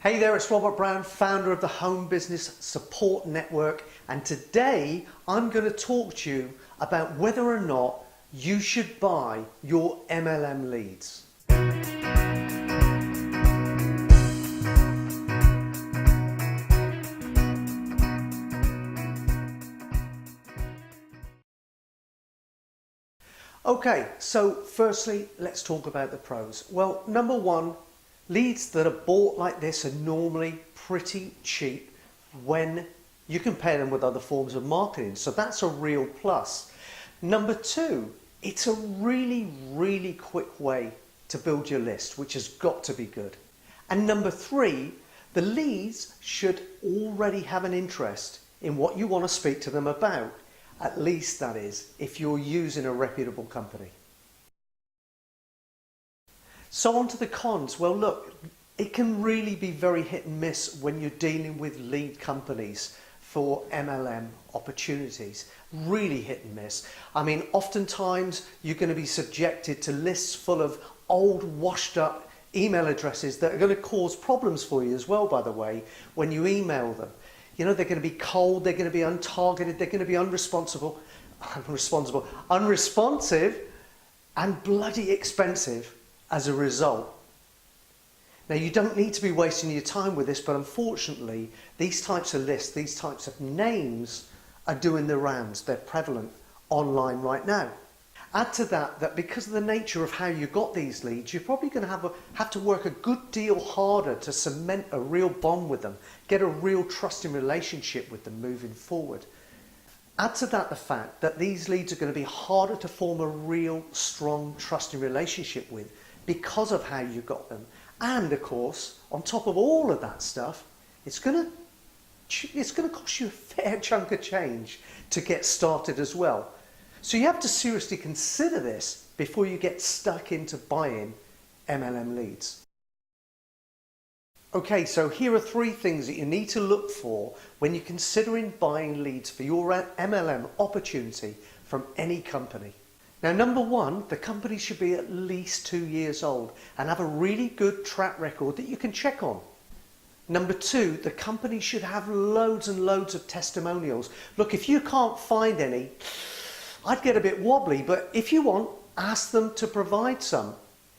Hey there, it's Robert Brown, founder of the Home Business Support Network, and today I'm going to talk to you about whether or not you should buy your MLM leads. Okay, so firstly, let's talk about the pros. Well, number one, leads that are bought like this are normally pretty cheap when you compare them with other forms of marketing. So that's a real plus. Number two, it's a really quick way to build your list, which has got to be good. And number three, the leads should already have an interest in what you want to speak to them about. At least that is, if you're using a reputable company. So on to the cons. Well, look, it can really be very hit and miss when you're dealing with lead companies for MLM opportunities. Really hit and miss. I mean, oftentimes you're going to be subjected to lists full of old, washed up email addresses that are going to cause problems for you as well, by the way, when you email them. You know, they're going to be cold, they're going to be untargeted, they're going to be unresponsive, and bloody expensive as a result. Now, you don't need to be wasting your time with this, but unfortunately, these types of lists, these types of names are doing the rounds. They're prevalent online right now. Add to that because of the nature of how you got these leads, you're probably going to have to work a good deal harder to cement a real bond with them, get a real trusting relationship with them moving forward. Add to that the fact that these leads are going to be harder to form a real strong trusting relationship with because of how you got them. And of course, on top of all of that stuff, it's going to cost you a fair chunk of change to get started as well. So you have to seriously consider this before you get stuck into buying MLM leads. Okay, so here are three things that you need to look for when you're considering buying leads for your MLM opportunity from any company. Now, number one, the company should be at least 2 years old and have a really good track record that you can check on. Number two, the company should have loads and loads of testimonials. Look, if you can't find any, I'd get a bit wobbly, but if you want, ask them to provide some.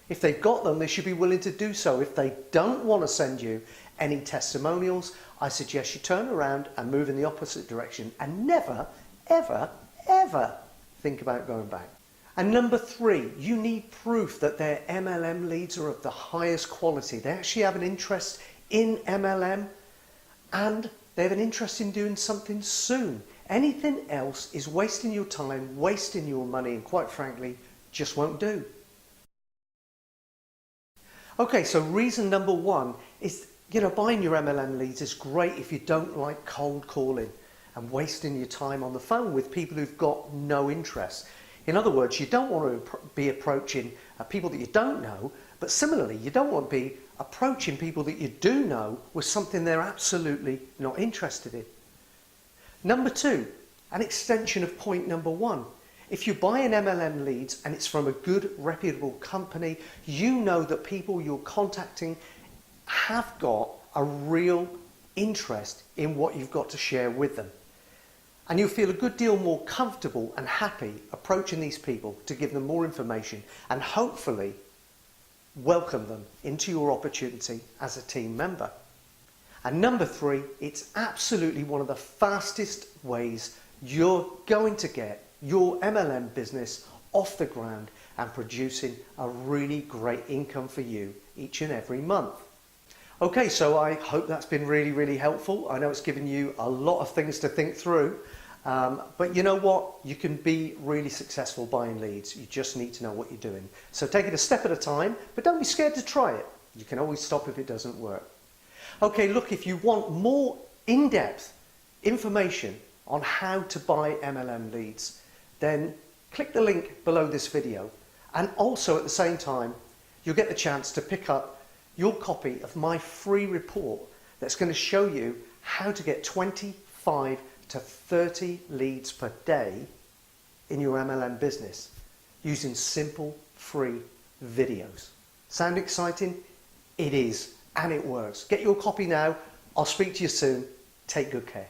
If they've got them, they should be willing to do so. If they don't want to send you any testimonials, I suggest you turn around and move in the opposite direction and never, ever, ever think about going back. And number three, you need proof that their MLM leads are of the highest quality. They actually have an interest in MLM and they have an interest in doing something soon. Anything else is wasting your time, wasting your money, and quite frankly, just won't do. Okay, so reason number one is, buying your MLM leads is great if you don't like cold calling and wasting your time on the phone with people who've got no interest. In other words, you don't want to be approaching people that you don't know, but similarly, you don't want to be approaching people that you do know with something they're absolutely not interested in. Number two, an extension of point number one. If you buy an MLM leads and it's from a good, reputable company, you know that people you're contacting have got a real interest in what you've got to share with them. And you'll feel a good deal more comfortable and happy approaching these people to give them more information and hopefully welcome them into your opportunity as a team member. And number three, it's absolutely one of the fastest ways you're going to get your MLM business off the ground and producing a really great income for you each and every month. Okay, so I hope that's been really helpful. I know it's given you a lot of things to think through, but you know what? You can be really successful buying leads. You just need to know what you're doing. So take it a step at a time, but don't be scared to try it. You can always stop if it doesn't work. Okay, look, if you want more in-depth information on how to buy MLM leads, then click the link below this video. And also at the same time, you'll get the chance to pick up your copy of my free report that's going to show you how to get 25 to 30 leads per day in your MLM business using simple free videos. Sound exciting? It is. and it works. Get your copy now. I'll speak to you soon. Take good care.